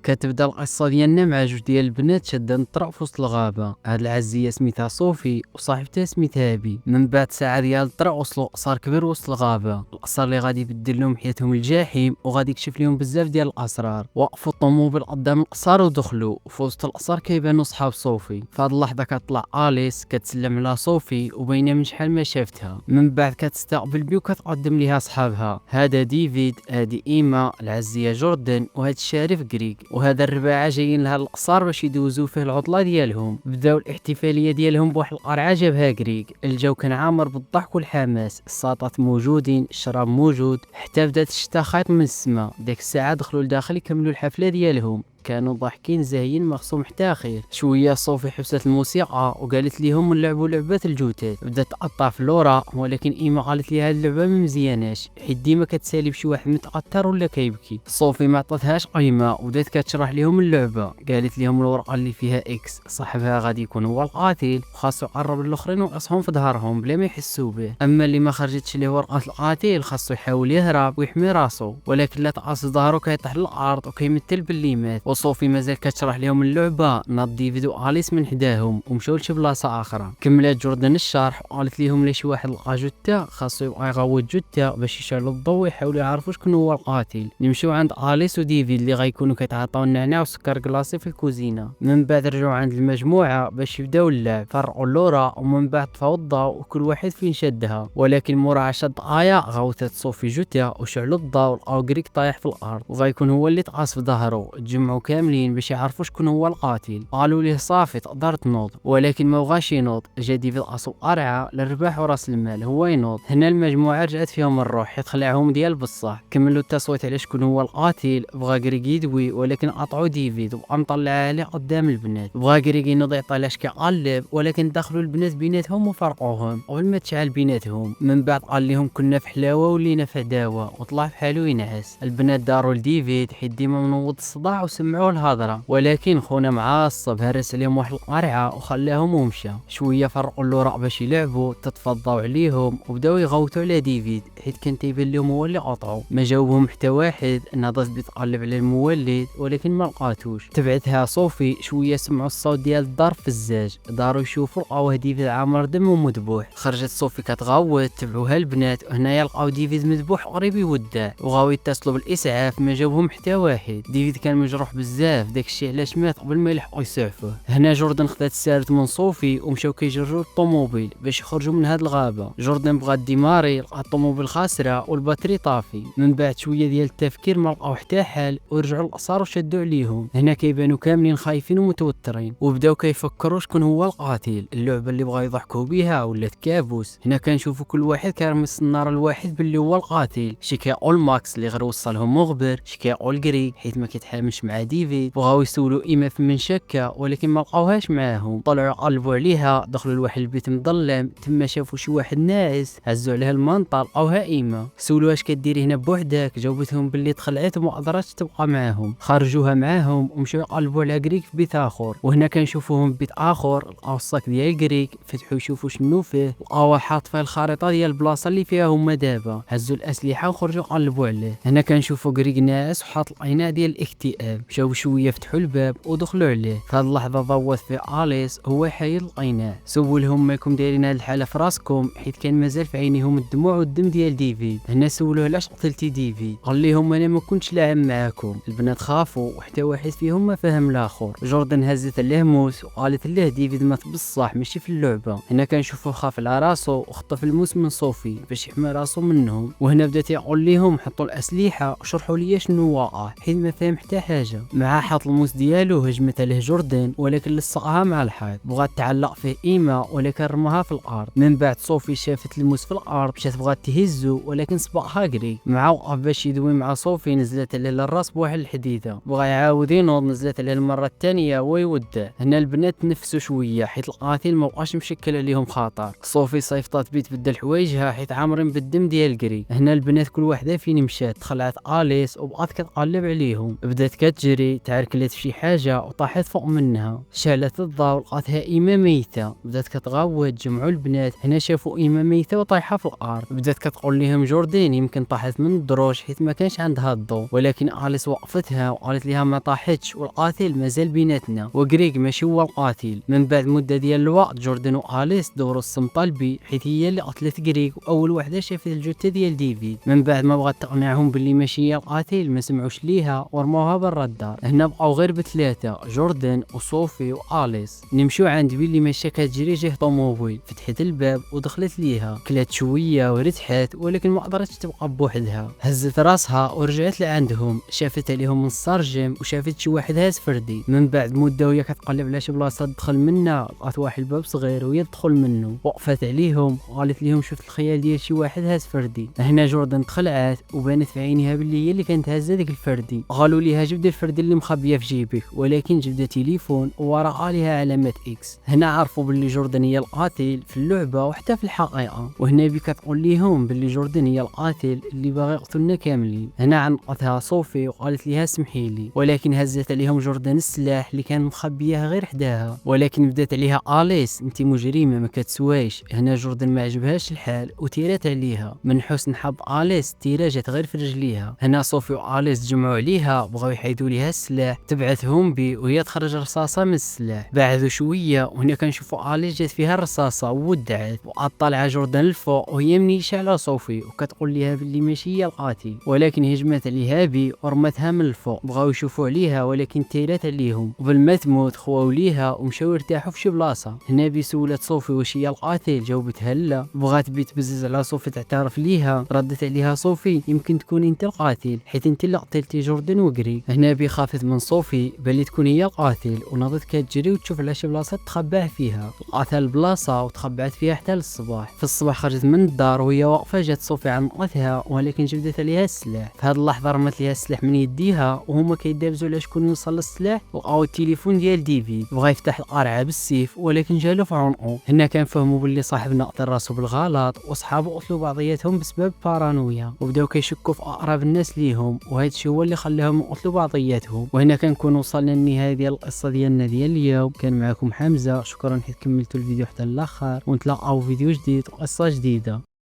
كتبدا القصة ديالنا مع جوج ديال البنات شادين الطرق في وسط الغابة. هاد العزية سميتها صوفي وصاحبتها سميتها هابي. من بعد ساعة ديال الطرق وصلوا قصر كبير وسط الغابة، القصر اللي غادي يبدل لهم حياتهم الجحيم وغادي يكشف لهم بزاف ديال الاسرار. وقفوا الطوموبيل قدام القصر ودخلوا. في وسط القصر كيبانوا صحاب صوفي. في هاد اللحظة كتطلع اليس كتسلم على صوفي وباينه من شحال ما شافتها. من بعد كتستقبل بيه وكتقدم ليها صحابها، هذا ديفيد، هادي ايما العزية جوردن، وهاد الشريف غريغ. وهذا الرباعه جايين لهاد القصر باش يدوزوا فيه العطله ديالهم. بداو الاحتفاليه ديالهم بواحد القرعه جابها غريغ. الجو كان عامر بالضحك والحماس، الساطات موجودين، الشراب موجود، حتى بدات الشتا خايط من السما. ديك الساعه دخلوا لداخل يكملوا الحفله ديالهم. كانوا ضاحكين زاهيين مخصوم حتى خير. شويه صوفي حبست الموسيقى وقالت ليهم نلعبوا لعبات الجوتات. بدات تقطع في اللورا، ولكن ايما قالت لي هاد اللعبه ما مزياناش، حيت ديما كتسالي بشي واحد متاثر ولا كيبكي. صوفي ما عطاتهاش قيمه وبدات كتشرح ليهم اللعبه. قالت ليهم الورقه اللي فيها اكس صاحبها غادي يكون هو القاتل، وخاصو يقرب للاخرين ويقصهم في ظهرهم بلا ما يحسوا به. اما اللي ما خرجتش ليه ورقه القاتل خاصو يحاول يهرب ويحمي راسو، ولكن لا تقاص ظهره كيطيح للارض وكيمثل باللي مات. وصوفي مازال كتشرح لهم اللعبه. ناض ديفيد واليس من حداهم ومشاو لشي بلاصه اخرى. كملات جوردن الشرح وقالت لهم لا شي واحد لقى جثه خاصو يبقى يغوت جثه باش يشعل الضوء ويحاولوا يعرفوا شكون هو القاتل. نمشيو عند اليس وديفيد اللي غيكونوا كيتعاطاو النعناع وسكر كلاصي في الكوزينه. من بعد رجعوا عند المجموعه باش يبداو اللعب. فرقوا اللورا ومن بعد تفاوضوا وكل واحد فين شدها، ولكن مورا 10 دقايق غوتت صوفي جثه وشعلوا الضوء ولقاو غريك طايح في الارض وغيكون هو اللي تقاص في ظهره. تجمعوا كاملين باش يعرفوا شكون هو القاتل. قالوا ليه صافي تقدر تنوض، ولكن ما بغاش ينوض. جا ديفيد قاصو قرعه للرباح وراس المال هو ينوض. هنا المجموعه رجعت فيهم الروح حيت خلعهم ديال بصح. كملوا التصويت على شكون هو القاتل. بغا غريغ يدوي ولكن قطعوا ديفيد وبقى مطلعها عليه قدام البنات. بغا غريغ ينوض يعطي لاش كيقلب، ولكن دخلوا البنات بيناتهم وفرقوهم قبل ما تشعل بيناتهم. من بعد قال لهم كنا في حلاوه ولينا في عداوه، وطلع في حاله ينعس. البنات داروا لديفيد حيت ديما منوض الصداع وسمعوه الهضره، ولكن خونا معصب هرس عليهم واحد القرعه وخلاهم ومشى. شويه فرقوا اللوراق باش يلعبوا، تتفضوا عليهم وبداو يغوتوا على ديفيد حيت كان تيبان لهم هو اللي قطعوا. ما جاوبهم حتى واحد. ناضت بتقلب على المولد ولكن ما لقاتوش. تبعتها صوفي. شويه سمعوا الصوت ديال الضرب في الزاج، داروا يشوفوا لقاوه ديفيد عامر دم ومذبوح. خرجت صوفي كتغوت. تبعوها البنات وهنايا لقاو ديفيد مذبوح قريب يودع، وغاو يتصلوا بالاسعاف. ما جاوبهم حتى واحد. ديفيد كان مجروح بزاف، داكشي علاش مات قبل ما يلحقوا يسعفوه. هنا جوردن خدات السارت من صوفي ومشاو كيجروا الطوموبيل باش يخرجوا من هاد الغابه. جوردن بغات ديماري، لقى الطوموبيل خاسره والباتري طافي. من بعد شويه ديال التفكير ما لقاو حتى حل ورجعوا للقصر وشدوا عليهم. هنا كيبانوا كاملين خايفين ومتوترين وبداو كيفكروا شكون هو القاتل. اللعبه اللي بغا يضحكوا بها ولات كابوس. هنا كنشوفوا كل واحد كيرمي الصناره الواحد باللي هو القاتل. شي كيقول ماكس اللي غير وصلهم مغبر، شي كيقول غريغ حيت ما كيتحاملش مع ديفيد. بغاو يسولوا ايما في من شكه ولكن ما لقاوهاش معاهم. طلعوا قلبوا عليها، دخلوا لواحد البيت مظلم. تما شافوا شي واحد ناعس، هزوا عليها المنطقه لقاوها ايما. سولوها اش كديري هنا بوحدك؟ جاوبتهم باللي تخلعت وما قدرتش تبقى معاهم. خرجوها معاهم ومشاو يقلبوا على غريك في بيت اخر. وهنا كنشوفوهم في بيت اخر لقاو الصاك ديال غريك. فتحوا يشوفوا شنو فيه، لقاوه حاط فيه الخريطه ديال البلاصه اللي فيها هما دابا. هزوا الاسلحه وخرجوا قلبوا عليه. هنا كنشوفوا غريك ناعس وحاط القناع ديال الاكتئاب. مشاو شويه فتحوا الباب ودخلوا عليه. في هاد اللحظه ضوت في اليس هو حايل القناع. سولهم مالكم دايرين هاد الحاله في راسكم، حيت كان مازال في عينيهم الدموع والدم ديال ديفيد. هنا سولوه علاش قتلتي ديفيد؟ قال لهم انا ما كنتش لاعب معاكم. البنات خافوا وحتى واحد فيهم ما فهم الاخر. جوردن هزت عليه موس وقالت له ديفيد مات بصح ماشي في اللعبه. هنا كنشوفو خاف على راسو وخطف الموس من صوفي باش يحمي راسو منهم. وهنا بدات يقول لهم حطوا الاسلحه وشرحوا لي شنو واقع حيت ما فهم حتى حاجه. مع حط الموس ديالو هجمت عليه جوردن ولكن لصقها مع الحيط. بغات تعلق فيه ايما ولكن رماها في الارض. من بعد صوفي شافت الموس في الارض مشات بغات تهزو ولكن سبقها غريغ. مع وقف باش يدوي مع صوفي نزلت عليه للراس بواحد الحديده. بغا يعاود ينوض نزلت عليه المره الثانيه ويودع. هنا البنات تنفسوا شويه حيت القاتل ما بقاش مشكل عليهم خطر. صوفي صيفطات بيت بدل حوايجها حيت عامرين بالدم ديال غريغ. هنا البنات كل وحده فين مشات. خلعت اليس وبقات كتقلب عليهم. بدات كتجري تجري تعركلت في شي حاجة وطاحت فوق منها. شعلت الضوء ولقاتها إيمة ميتة. بدات كتغاوت تجمعوا البنات. هنا شافوا إيمة ميتة وطايحة في الأرض. بدات كتقول لهم جوردين يمكن طاحت من الدروج حيت ما كانش عندها الضوء، ولكن أليس وقفتها وقالت لها ما طاحتش والقاتل مازال بيناتنا وغريغ ماشي هو القاتل. من بعد مدة ديال الوقت جوردن وأليس دوروا السم طلبي حيت هي اللي قتلت غريغ وأول وحدة شافت الجثة ديال ديفيد. من بعد ما بغات تقنعهم باللي ماشي هي القاتل ما سمعوش ليها ورموها برا الدار. هنا بقاو غير بثلاثة، جوردن وصوفي وأليس. نمشيو عند بيلي ماشيه كتجري جهه طوموبيل. فتحت الباب ودخلت ليها، كلات شويه ورتحت ولكن ما قدرتش تبقى بوحدها. هزت راسها ورجعت لعندهم. شافت عليهم السرجم وشافت شي واحد هاز فردي. من بعد مده وهي كتقلب على شي بلاصه تدخل منها لقات واحد الباب صغير وهي تدخل منه. وقفت عليهم وقالت لهم شفت الخيال ديال شي واحد هاز فردي. هنا جوردن تخلعات وبانت في عينيها باللي هي اللي كانت هازه ديك الفردي. قالوا ليها جبدي الفردي اللي مخبيه في جيبك، ولكن جبدة تليفون ووراه عليها علامه اكس. هنا عرفوا باللي جوردن هي القاتل في اللعبه وحتى في الحقيقه. وهنا بي كتقول ليهم باللي جوردن هي القاتل اللي باغي يقتلنا كاملين. هنا عنقتها صوفي وقالت ليها سمحي لي، ولكن هزت عليهم جوردن السلاح اللي كان مخبيها غير حداها. ولكن بدات عليها أليس انت مجرمه ما كتسوايش. هنا جوردن ما عجبهاش الحال وتيرات عليها. من حسن حظ أليس تيرا جات غير في رجليها. هنا صوفي وأليس تجمعوا عليها بغاو يحيدوا ليها السلاح. تبعثهم بي وهي تخرج رصاصه من السلاح. بعدوا شويه وهنا كنشوفوا أليس جات فيها الرصاصه وودعت. وطالعه جوردن الفوق وهي منيشه على صوفي وكتقول ليها باللي ماشي هي القاتل، ولكن هجمت عليها بي ورمتها من الفوق. بغاو يشوفوا عليها ولكن تيرات عليهم. قبل ما تموت خواو ليها ومشاو يرتاحوا في شي بلاصه. هنا بي سولت صوفي واش هي القاتل، جاوبتها لا. بغات بي تبزز على صوفي تعترف ليها. ردت عليها صوفي يمكن تكون انت القاتل حيت انت اللي قتلتي جوردن وغريغ. هنا بي خافت من صوفي باللي تكون هي القاتل ونضت كتجري وتشوف على شي بلاصه تخبع فيها. لقاتها البلاصه وتخبعت فيها حتى للصباح. في الصباح خرجت من الدار وهي واقفه جات صوفي عنقتها ولكن جبدت عليها السلاح. في هذه اللحظه رمت ليها السلاح من يديها وهما كيدابزوا على شكون يوصل للسلاح. لقاو التليفون ديال ديفيد. بغا يفتح القرعه بالسيف ولكن جالو في عنقه. هنا كنفهموا باللي صاحبنا قتل راسو بالغلط وصحابو قتلوا بعضياتهم بسبب بارانويا وبداو كيشكوا في اقرب الناس ليهم، وهذا الشيء هو اللي خلاهم يقتلوا بعضياتهم. وهنا كنكون وصلنا للنهايه ديال القصه ديالنا ديال اليوم. كان معكم حمزه، شكرا حيت كملتوا الفيديو حتى الاخر، ونتلاقاو في فيديو جديد وقصه جديده.